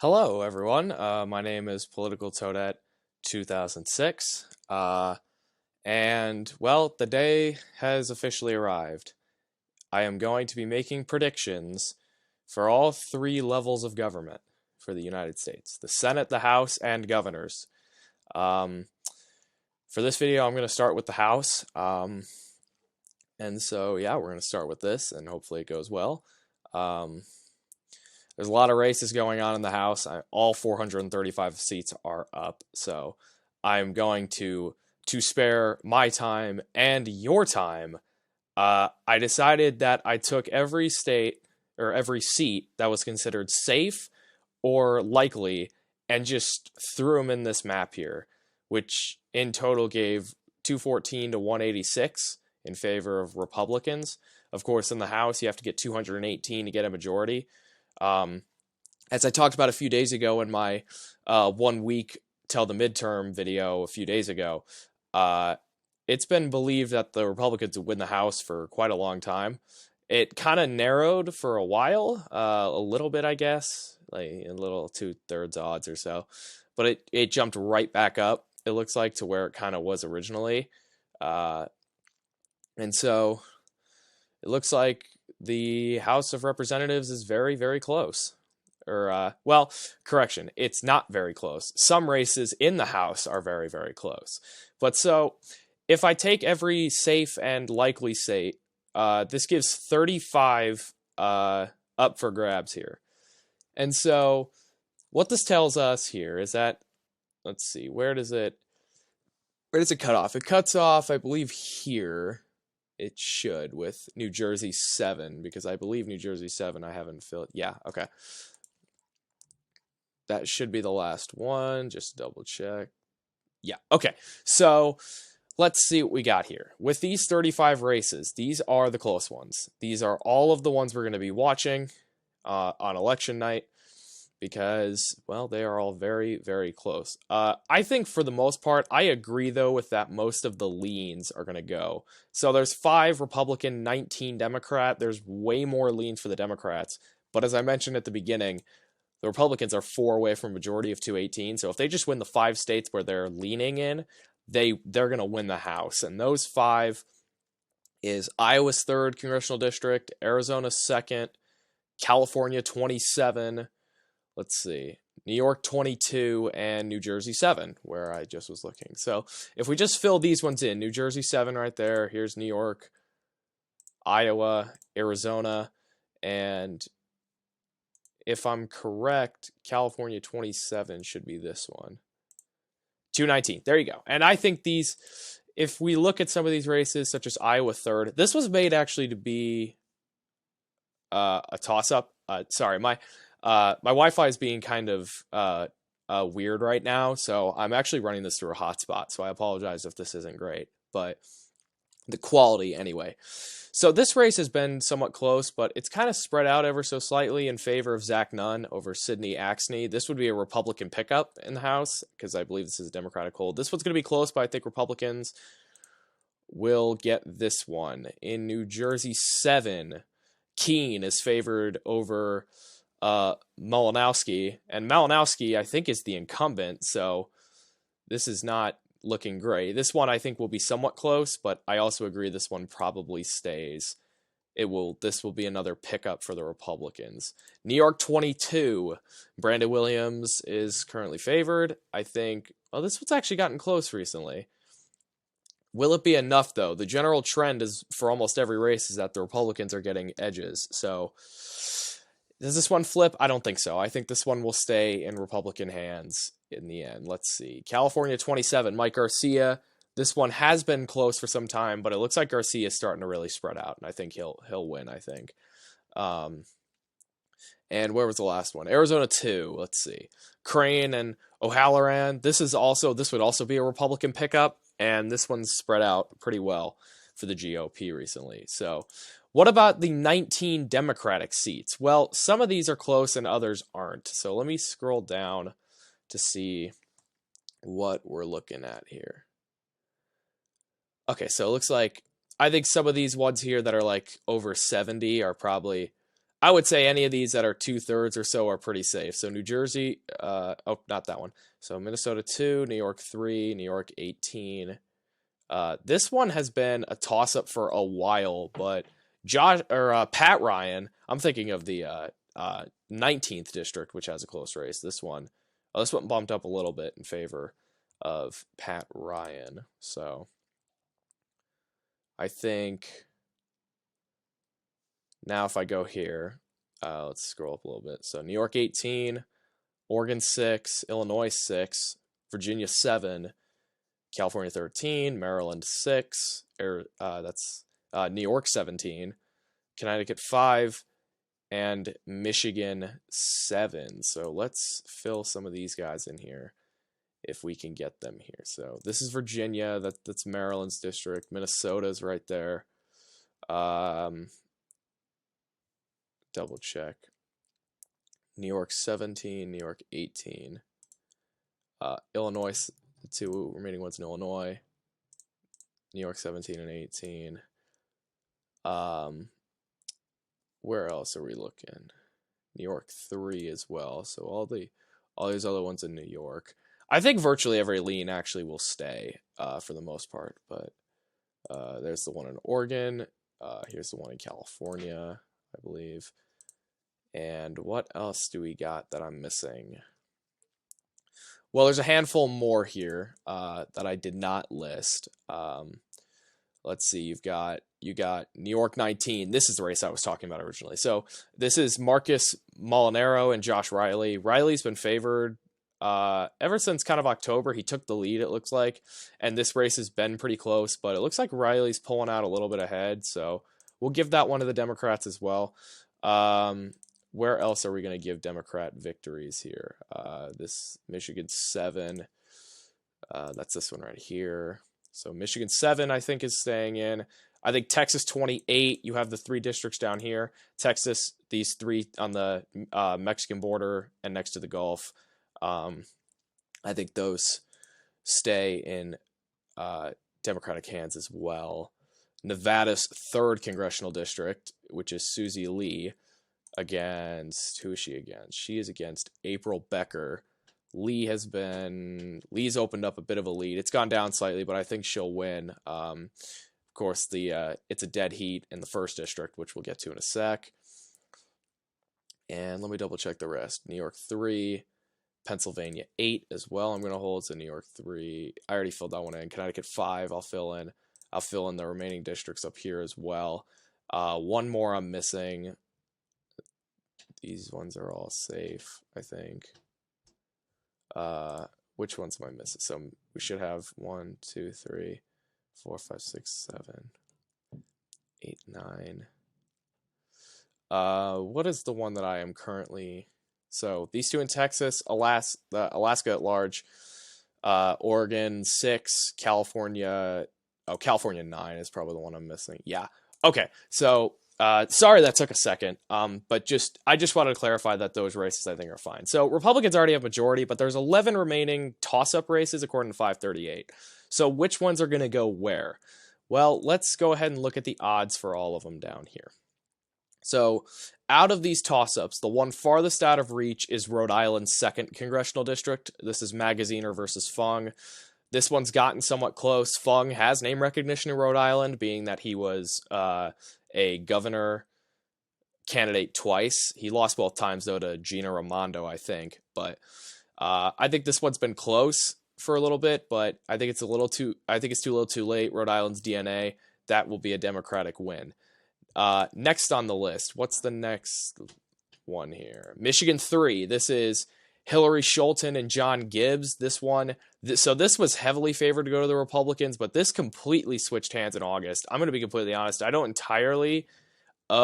Hello, everyone. My name is Political Toadette 2006. And, well, the day has officially arrived. I am going to be making predictions for all three levels of government for the United States: the Senate, the House, and governors. Um, for this video, I'm going to start with the House. And so, yeah, we're going to start with this, and hopefully it goes well. Um, There's a lot of races going on in the House. All 435 seats are up, so I'm going to spare my time and your time. I decided that I took every state or every seat that was considered safe or likely and just threw them in this map here, which in total gave 214 to 186 in favor of Republicans. Of course, in the House, you have to get 218 to get a majority. Um, as I talked about a few days ago in my 1 week till the midterm video a few days ago, uh, it's been believed that the Republicans would win the House for quite a long time. It kind of narrowed for a while, a little bit, I guess, like a little 2/3 odds or so, but it jumped right back up. It looks like to where it kind of was originally, uh, and so it looks like the House of Representatives is very, very close. Well, correction, it's not very close. Some races in the House are very, very close. But so, if I take every safe and likely state, this gives 35 up for grabs here. And so, what this tells us here is that, let's see, where does it cut off? It cuts off, I believe, here. It should with New Jersey 7, because I believe New Jersey 7 I haven't filled. Yeah, okay. That should be the last one. Just double check. Yeah, okay. So let's see what we got here. With these 35 races, these are the close ones. These are all of the ones we're going to be watching on election night because, well, they are all very, very close. I think for the most part, I agree, though, with that most of the leans are going to go. So there's 5 Republican, 19 Democrat. There's way more leans for the Democrats. But as I mentioned at the beginning, the Republicans are 4 away from a majority of 218. So if they just win the 5 states where they're leaning in, they're going to win the House. And those 5 is Iowa's 3rd congressional district, Arizona's 2nd, California 27, let's see, New York 22, and New Jersey 7, where I just was looking. So if we just fill these ones in, New Jersey 7 right there, here's New York, Iowa, Arizona, and if I'm correct, California 27 should be this one. 219. There you go. And I think these, if we look at some of these races, such as Iowa 3rd, this was made actually to be a toss-up. Sorry, my Wi-Fi is being kind of weird right now, so I'm actually running this through a hotspot, so I apologize if this isn't great, but the quality anyway. So this race has been somewhat close, but it's kind of spread out ever so slightly in favor of Zach Nunn over Sidney Axne. This would be a Republican pickup in the House, because I believe this is a Democratic hold. This one's going to be close, but I think Republicans will get this one. In New Jersey 7, Keene is favored over Malinowski, and Malinowski, I think, is the incumbent, so this is not looking great. This one I think will be somewhat close, but I also agree this one probably stays. This will be another pickup for the Republicans. New York 22, Brandon Williams is currently favored. I think, oh, this one's actually gotten close recently. Will it be enough, though? The general trend is for almost every race is that the Republicans are getting edges. So does this one flip? I don't think so. I think this one will stay in Republican hands in the end. Let's see. California 27, Mike Garcia. This one has been close for some time, but it looks like Garcia is starting to really spread out, and I think he'll win, I think. And where was the last one? Arizona 2. Let's see. Crane and O'Halloran. This would also be a Republican pickup, and this one's spread out pretty well for the GOP recently. So what about the 19 Democratic seats? Well, some of these are close and others aren't. So let me scroll down to see what we're looking at here. Okay, so it looks like I think some of these ones here that are like over 70 are probably I would say any of these that are 2/3 or so are pretty safe. So New Jersey, oh, not that one. So Minnesota 2, New York 3, New York 18. This one has been a toss-up for a while, but Pat Ryan, I'm thinking of the 19th district, which has a close race. This one bumped up a little bit in favor of Pat Ryan. So I think now if I go here, let's scroll up a little bit. So New York 18, Oregon 6, Illinois 6, Virginia 7, California 13, Maryland 6, that's New York 17, Connecticut 5, and Michigan 7. So let's fill some of these guys in here if we can get them here. So this is Virginia, that's Maryland's district. Minnesota's right there. Double check. New York 17, New York 18. Illinois, the two remaining ones in Illinois. New York 17 and 18. Where else are we looking? New York 3 as well. So all these other ones in New York. I think virtually every lean actually will stay for the most part, but there's the one in Oregon. Here's the one in California, I believe. And what else do we got that I'm missing? Well, there's a handful more here that I did not list. Let's see, you got New York 19. This is the race I was talking about originally. So this is Marcus Molinaro and Josh Riley. Riley's been favored ever since kind of October. He took the lead, it looks like, and this race has been pretty close, but it looks like Riley's pulling out a little bit ahead, so we'll give that one to the Democrats as well. Where else are we going to give Democrat victories here? This Michigan 7, that's this one right here. So Michigan 7, I think, is staying in. I think Texas 28, you have the 3 districts down here. Texas, these 3 on the Mexican border and next to the Gulf. I think those stay in Democratic hands as well. Nevada's 3rd congressional district, which is Susie Lee, against, who is she against? She is against April Becker. Lee's opened up a bit of a lead. It's gone down slightly, but I think she'll win. Of course, it's a dead heat in the 1st district, which we'll get to in a sec. And let me double check the rest. New York 3, Pennsylvania 8 as well. I'm going to hold to New York 3. I already filled that one in. Connecticut 5, I'll fill in the remaining districts up here as well. One more I'm missing. These ones are all safe, I think. Which ones am I missing? So we should have 1, 2, 3, 4, 5, 6, 7, 8, 9. What is the one that I am currently? So these 2 in Texas, Alaska at large, Oregon 6, California. Oh, California 9 is probably the one I'm missing. Yeah. Okay. So sorry that took a second. But I just wanted to clarify that those races I think are fine. So Republicans already have majority, but there's 11 remaining toss-up races according to 538. So which ones are going to go where? Well, let's go ahead and look at the odds for all of them down here. So out of these toss-ups, the one farthest out of reach is Rhode Island's 2nd congressional district. This is Magaziner versus Fung. This one's gotten somewhat close. Fung has name recognition in Rhode Island, being that he was a governor candidate twice. He lost both times, though, to Gina Raimondo, I think. But I think this one's been close for a little bit, but I think it's too late. Rhode Island's DNA. That will be a Democratic win. Next on the list, what's the next one here? Michigan 3. This is Hillary Scholten and John Gibbs. This was heavily favored to go to the Republicans, but this completely switched hands in August. I'm going to be completely honest. I don't entirely. A-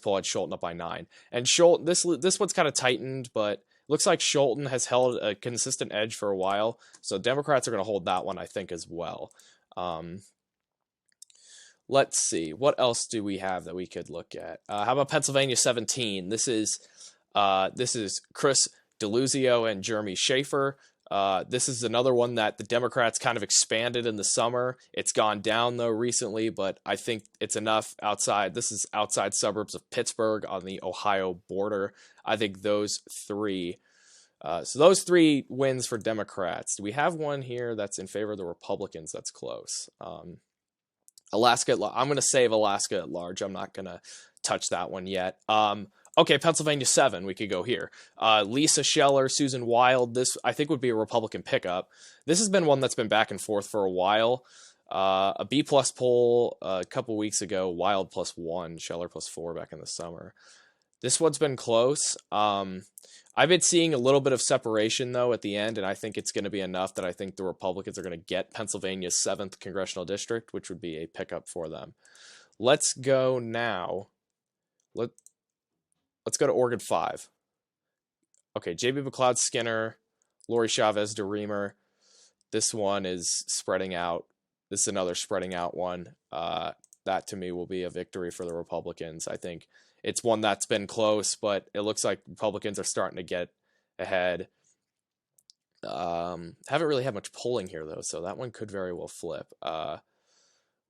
pull at Scholten up by 9. And Scholten, this one's kind of tightened, but looks like Scholten has held a consistent edge for a while. So Democrats are going to hold that one, I think, as well. Let's see. What else do we have that we could look at? How about Pennsylvania 17? This is Chris DeLuzio and Jeremy Schaefer. This is another one that the Democrats kind of expanded in the summer. It's gone down though recently, but I think it's enough outside. This is outside suburbs of Pittsburgh on the Ohio border. I think those three. So those three wins for Democrats. Do we have one here that's in favor of the Republicans that's close? Alaska, I'm going to save Alaska at large. I'm not going to touch that one yet. Okay, Pennsylvania 7, we could go here. Lisa Scheller, Susan Wild, this I think would be a Republican pickup. This has been one that's been back and forth for a while. A B-plus poll a couple weeks ago, Wild +1, Scheller +4 back in the summer. This one's been close. I've been seeing a little bit of separation, though, at the end, and I think it's going to be enough that I think the Republicans are going to get Pennsylvania's 7th congressional district, which would be a pickup for them. Let's go now. Let's go to Oregon 5. Okay, J.B. McLeod Skinner, Lori Chavez DeReamer. This one is spreading out. This is another spreading out one. That, to me, will be a victory for the Republicans. I think it's one that's been close, but it looks like Republicans are starting to get ahead. Haven't really had much polling here, though, so that one could very well flip.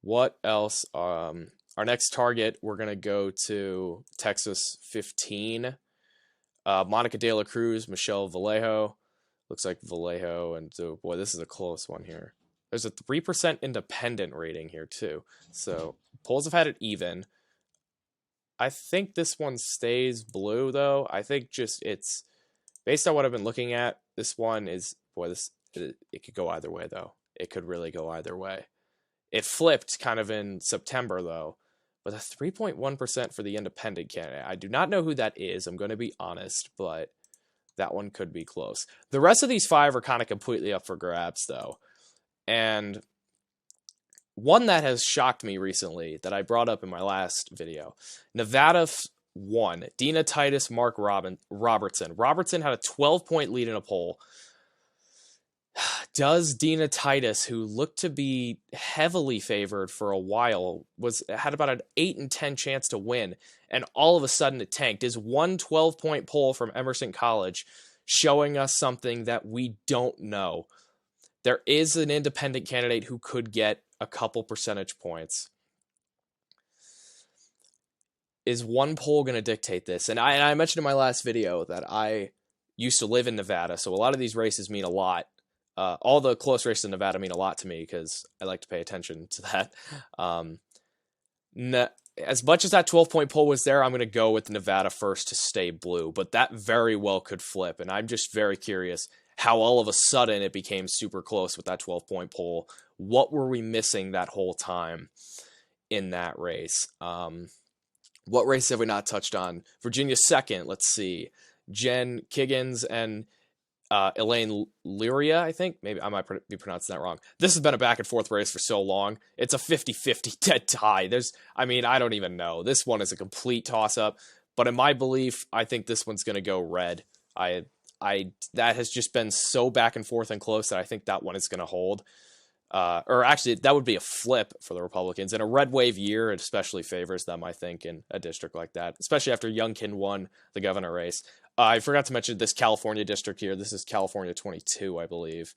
What else? Our next target, we're going to go to Texas 15. Monica De La Cruz, Michelle Vallejo. Looks like Vallejo, and boy, this is a close one here. There's a 3% independent rating here, too. So polls have had it even. I think this one stays blue, though. I think just it's based on what I've been looking at. This one is, boy, it could go either way, though. It could really go either way. It flipped kind of in September, though, with a 3.1% for the independent candidate. I do not know who that is. I'm going to be honest, but that one could be close. The rest of these 5 are kind of completely up for grabs, though. And one that has shocked me recently that I brought up in my last video, Nevada 1, Dina Titus, Mark Robertson. Robertson had a 12-point lead in a poll. Does Dina Titus, who looked to be heavily favored for a while, had about an 8 in 10 chance to win, and all of a sudden it tanked? Is one 12-point poll from Emerson College showing us something that we don't know? There is an independent candidate who could get a couple percentage points. Is one poll going to dictate this? And I mentioned in my last video that I used to live in Nevada, so a lot of these races mean a lot. All the close races in Nevada mean a lot to me because I like to pay attention to that. As much as that 12-point poll was there, I'm going to go with Nevada first to stay blue, but that very well could flip, and I'm just very curious how all of a sudden it became super close with that 12-point poll. What were we missing that whole time in that race? What race have we not touched on? Virginia 2nd, let's see. Jen Kiggins and Elaine Luria, I think. Maybe I might be pronouncing that wrong. This has been a back and forth race for so long. It's a 50-50 dead tie. I don't even know. This one is a complete toss-up. But in my belief, I think this one's going to go red. That has just been so back and forth and close that I think that one is going to hold. Or actually, that would be a flip for the Republicans. In a red wave year, it especially favors them, I think, in a district like that, especially after Youngkin won the governor race. I forgot to mention this California district here. This is California 22, I believe.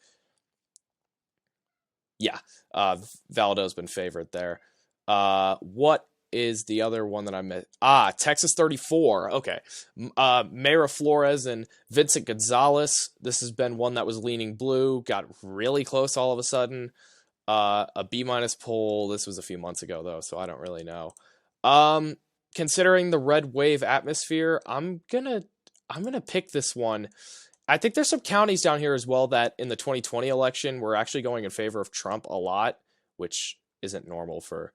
Yeah, Valdo's been favored there. What is the other one that I missed? Texas 34. Okay. Mayra Flores and Vincent Gonzalez. This has been one that was leaning blue, got really close all of a sudden. A B- poll. This was a few months ago, though, so I don't really know. Considering the red wave atmosphere, I'm gonna pick this one. I think there's some counties down here as well that in the 2020 election were actually going in favor of Trump a lot, which isn't normal for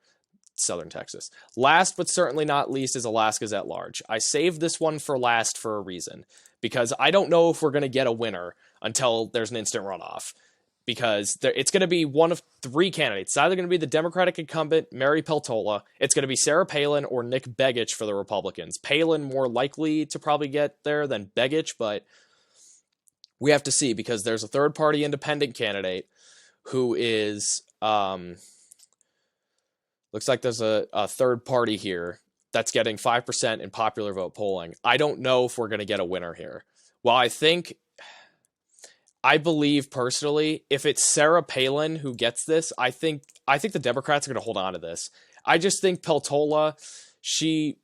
Southern Texas. Last but certainly not least is Alaska's at large. I saved this one for last for a reason, because I don't know if we're going to get a winner until there's an instant runoff, because it's going to be one of 3 candidates. It's either going to be the Democratic incumbent, Mary Peltola, it's going to be Sarah Palin, or Nick Begich for the Republicans. Palin more likely to probably get there than Begich, but we have to see, because there's a third-party independent candidate who is... looks like there's a third party here that's getting 5% in popular vote polling. I don't know if we're going to get a winner here. Well, I think I believe personally, if it's Sarah Palin who gets this, I think the Democrats are going to hold on to this. I just think Peltola, she,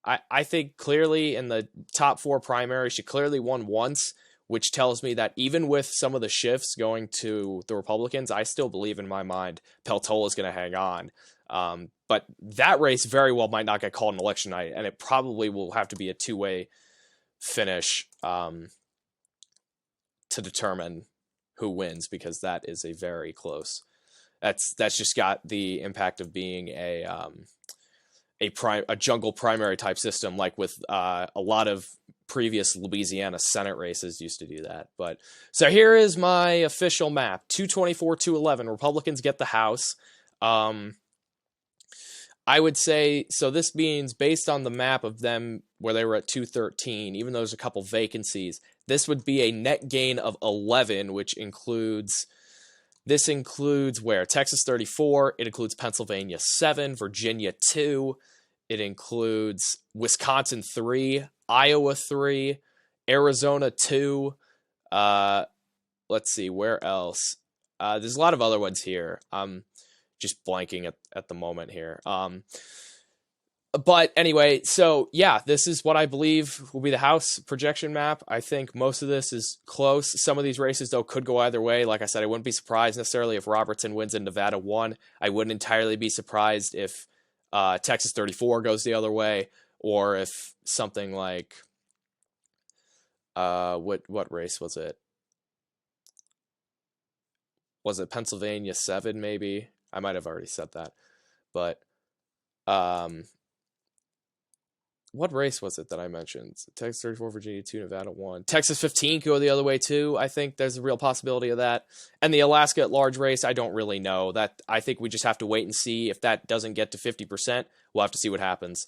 I think clearly in the top 4 primaries, she clearly won once, which tells me that even with some of the shifts going to the Republicans, I still believe in my mind Peltola is going to hang on. But that race very well might not get called on election night, and it probably will have to be a two-way finish to determine who wins, because that is a very close. That's just got the impact of being a jungle primary type system, like with a lot of previous Louisiana Senate races used to do that. But so here is my official map: 224, 211. Republicans get the House. I would say, so this means based on the map of them where they were at 213, even though there's a couple vacancies, this would be a net gain of 11, which includes, this includes where? Texas 34, it includes Pennsylvania 7, Virginia 2, it includes Wisconsin 3, Iowa 3, Arizona 2, let's see, where else? There's a lot of other ones here. Just blanking at the moment here. But anyway, so yeah, this is what I believe will be the House projection map. I think most of this is close. Some of these races, though, could go either way. Like I said, I wouldn't be surprised necessarily if Robertson wins in Nevada 1. I wouldn't entirely be surprised if Texas 34 goes the other way, or if something like what race was it? Was it Pennsylvania 7 maybe? I might have already said that, but what race was it that I mentioned? Texas 34, Virginia 2, Nevada 1. Texas 15 could go the other way too. I think there's a real possibility of that. And the Alaska at large race, I don't really know. That I think we just have to wait and see. If that doesn't get to 50%, we'll have to see what happens.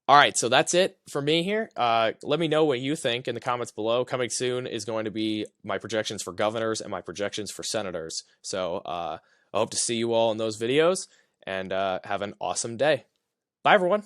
All right, so that's it for me here. Let me know what you think in the comments below. Coming soon is going to be my projections for governors and my projections for senators. So I hope to see you all in those videos, and have an awesome day. Bye, everyone.